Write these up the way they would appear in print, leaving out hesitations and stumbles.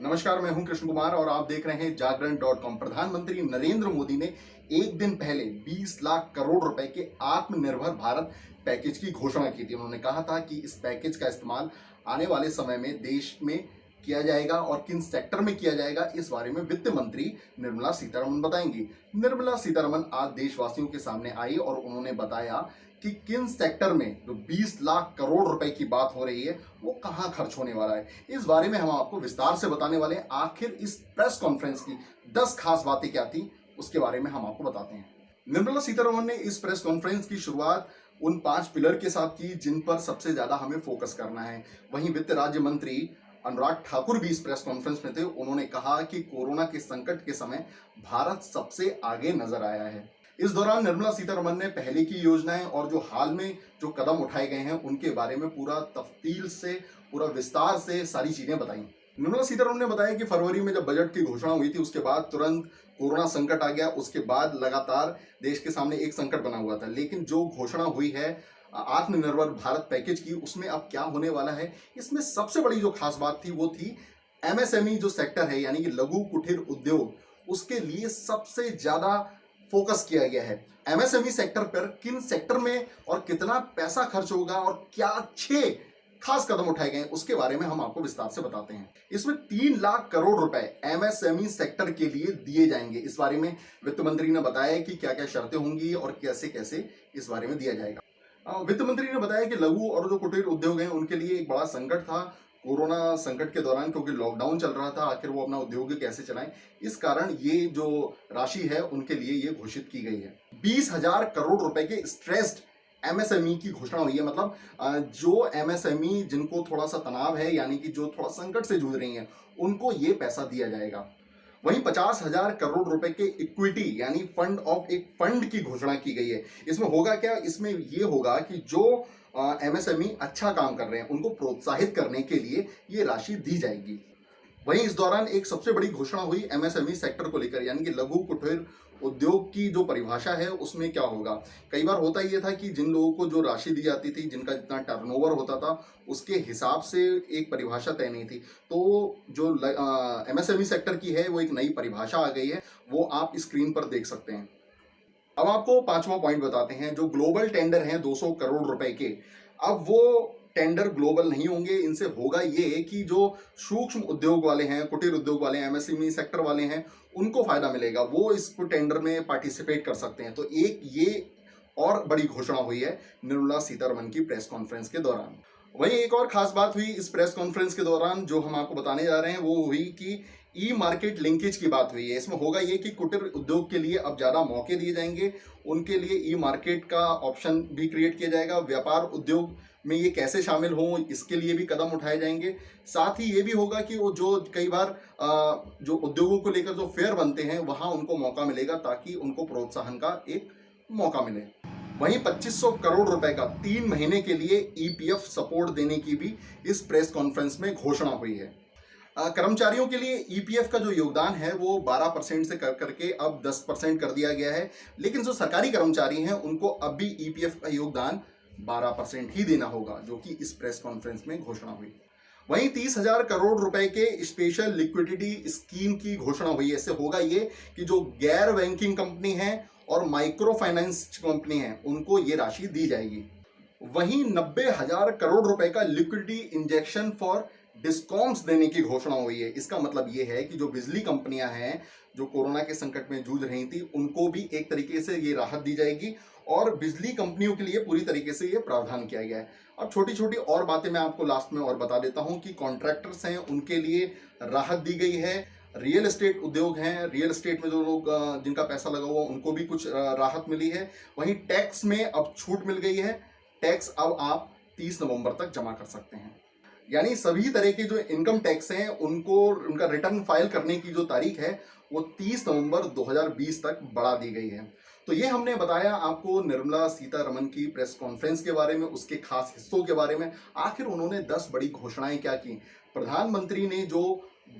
नमस्कार, मैं हूं कृष्ण कुमार और आप देख रहे हैं जागरण.com। प्रधानमंत्री नरेंद्र मोदी ने एक दिन पहले 20 लाख करोड़ रुपए के आत्मनिर्भर भारत पैकेज की घोषणा की थी। उन्होंने कहा था कि इस पैकेज का इस्तेमाल आने वाले समय में देश में किया जाएगा और किन सेक्टर में किया जाएगा, इस बारे में वित्त मंत्री निर्मला सीतारमण बताएंगी। निर्मला सीतारमण आज देशवासियों के सामने आई और उन्होंने बताया कि किन सेक्टर में जो 20 लाख करोड़ रुपए की बात हो रही है वो कहां खर्च होने वाला है। इस बारे में हम आपको विस्तार से बताने वाले हैं। आखिर इस प्रेस कॉन्फ्रेंस की 10 खास बातें क्या थी, उसके बारे में हम आपको बताते हैं। निर्मला सीतारमण ने इस प्रेस कॉन्फ्रेंस की शुरुआत उन 5 पिलर के साथ की जिन पर सबसे ज्यादा हमें फोकस करना है। वहीं वित्त राज्य मंत्री अनुराग ठाकुर भी इस प्रेस कॉन्फ्रेंस में थे। उन्होंने कहा कि कोरोना के संकट के समय भारत सबसे आगे नजर आया है। इस दौरान निर्मला सीतारमण ने पहले की योजनाएं और जो हाल में जो कदम उठाए गए हैं उनके बारे में पूरा तफसील से, पूरा विस्तार से सारी चीजें बताई। निर्मला सीतारमण ने बताया कि फरवरी में जब बजट की घोषणा हुई थी उसके बाद तुरंत कोरोना संकट आ गया। उसके बाद लगातार देश के सामने एक संकट बना हुआ था, लेकिन जो घोषणा हुई है आत्मनिर्भर भारत पैकेज की, उसमें अब क्या होने वाला है, इसमें सबसे बड़ी जो खास बात थी वो थी एमएसएमई जो सेक्टर है, यानी कि लघु कुटीर उद्योग, उसके लिए सबसे ज्यादा फोकस किया गया है। एमएसएमई सेक्टर पर किन सेक्टर में और कितना पैसा खर्च होगा और क्या 6 खास कदम उठाए गए उसके बारे में हम आपको विस्तार से बताते हैं। इसमें 3 लाख करोड़ रुपए एमएसएमई सेक्टर के लिए दिए जाएंगे। इस बारे में वित्त मंत्री ने बताया कि क्या क्या शर्तें होंगी और कैसे कैसे इस बारे में दिया जाएगा। वित्त मंत्री ने बताया कि लघु और जो कुटीर उद्योग हैं उनके लिए एक बड़ा संकट था कोरोना संकट के दौरान, क्योंकि लॉकडाउन चल रहा था। आखिर वो अपना उद्योग कैसे चलाएं, इस कारण ये जो राशि है उनके लिए ये घोषित की गई है। 20,000 करोड़ रुपए के स्ट्रेस्ड एमएसएमई की घोषणा हुई है। मतलब जो एमएसएमई जिनको थोड़ा सा तनाव है, यानी कि जो थोड़ा संकट से जूझ रही हैं, उनको ये पैसा दिया जाएगा। वहीं 50,000 करोड़ रुपए के इक्विटी यानी फंड ऑफ एक फंड की घोषणा की गई है। इसमें होगा क्या, इसमें ये होगा कि जो एमएसएमई अच्छा काम कर रहे हैं उनको प्रोत्साहित करने के लिए ये राशि दी जाएगी। वहीं इस दौरान एक सबसे बड़ी घोषणा हुई एमएसएमई सेक्टर को लेकर, यानी कि लघु कुटीर उद्योग की जो परिभाषा है उसमें क्या होगा। कई बार होता ये था कि जिन लोगों को जो राशि दी जाती थी, जिनका जितना टर्नओवर होता था, उसके हिसाब से एक परिभाषा तय नहीं थी। तो जो एमएसएमई सेक्टर की है वो एक नई परिभाषा आ गई है, वो आप स्क्रीन पर देख सकते हैं। अब आपको पांचवा पॉइंट बताते हैं। जो ग्लोबल टेंडर हैं 200 करोड़ रुपए के, अब वो टेंडर ग्लोबल नहीं होंगे। इनसे होगा ये कि जो सूक्ष्म उद्योग वाले हैं, कुटीर उद्योग वाले हैं, एमएसएमई सेक्टर वाले हैं, उनको फायदा मिलेगा, वो इस टेंडर में पार्टिसिपेट कर सकते हैं। तो एक ये और बड़ी घोषणा हुई है निर्मला सीतारमण की प्रेस कॉन्फ्रेंस के दौरान। वहीं एक और खास बात हुई इस प्रेस कॉन्फ्रेंस के दौरान, जो हम आपको बताने जा रहे हैं, वो हुई कि ई मार्केट लिंकेज की बात हुई है। इसमें होगा ये कि कुटीर उद्योग के लिए अब ज्यादा मौके दिए जाएंगे, उनके लिए ई मार्केट का ऑप्शन भी क्रिएट किया जाएगा। व्यापार उद्योग में ये कैसे शामिल हों, इसके लिए भी कदम उठाए जाएंगे। साथ ही ये भी होगा कि वो जो कई बार जो उद्योगों को लेकर जो फेयर बनते हैं वहां उनको मौका मिलेगा, ताकि उनको प्रोत्साहन का एक मौका मिले। वहीं 2500 करोड़ रुपए का 3 महीने के लिए ईपीएफ सपोर्ट देने की भी इस प्रेस कॉन्फ्रेंस में घोषणा हुई है। कर्मचारियों के लिए ईपीएफ का जो योगदान है वो 12% से कर करके अब 10% कर दिया गया है, लेकिन जो सरकारी कर्मचारी हैं उनको अब भी ईपीएफ का योगदान 12% ही देना होगा, जो कि इस प्रेस कॉन्फ्रेंस में घोषणा हुई। वहीं 30,000 करोड़ रुपए के स्पेशल लिक्विडिटी स्कीम की घोषणा हुई है। इससे होगा ये कि जो गैर बैंकिंग कंपनी है और माइक्रो फाइनेंस कंपनी है उनको ये राशि दी जाएगी। वहीं 90,000 करोड़ रुपए का लिक्विडिटी इंजेक्शन फॉर डिस्कॉम्स देने की घोषणा हुई है। इसका मतलब यह है कि जो बिजली कंपनियां हैं जो कोरोना के संकट में जूझ रही थी, उनको भी एक तरीके से ये राहत दी जाएगी और बिजली कंपनियों के लिए पूरी तरीके से ये प्रावधान किया गया है। अब छोटी छोटी और बातें मैं आपको लास्ट में और बता देता हूं कि कॉन्ट्रैक्टर्स हैं उनके लिए राहत दी गई है। रियल एस्टेट उद्योग हैं, रियल एस्टेट में जो लोग जिनका पैसा लगा हुआ उनको भी कुछ राहत मिली है। वहीं टैक्स में अब छूट मिल गई है। टैक्स अब आप 30 नवंबर तक जमा कर सकते हैं। यानी सभी तरह के जो इनकम टैक्स हैं उनको उनका रिटर्न फाइल करने की जो तारीख है वो 30 नवंबर 2020 तक बढ़ा दी गई है। तो ये हमने बताया आपको निर्मला सीतारमण की प्रेस कॉन्फ्रेंस के बारे में, उसके खास हिस्सों के बारे में। आखिर उन्होंने 10 बड़ी घोषणाएं क्या की। प्रधानमंत्री ने जो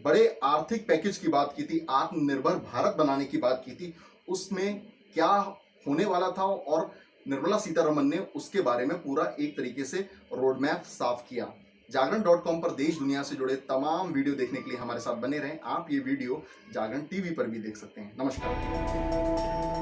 बड़े आर्थिक पैकेज की बात की थी, आत्मनिर्भर भारत बनाने की बात की थी, उसमें क्या होने वाला था और निर्मला सीतारमण ने उसके बारे में पूरा एक तरीके से रोड मैप साफ किया। जागरण.com पर देश दुनिया से जुड़े तमाम वीडियो देखने के लिए हमारे साथ बने रहें। आप ये वीडियो जागरण टीवी पर भी देख सकते हैं। नमस्कार।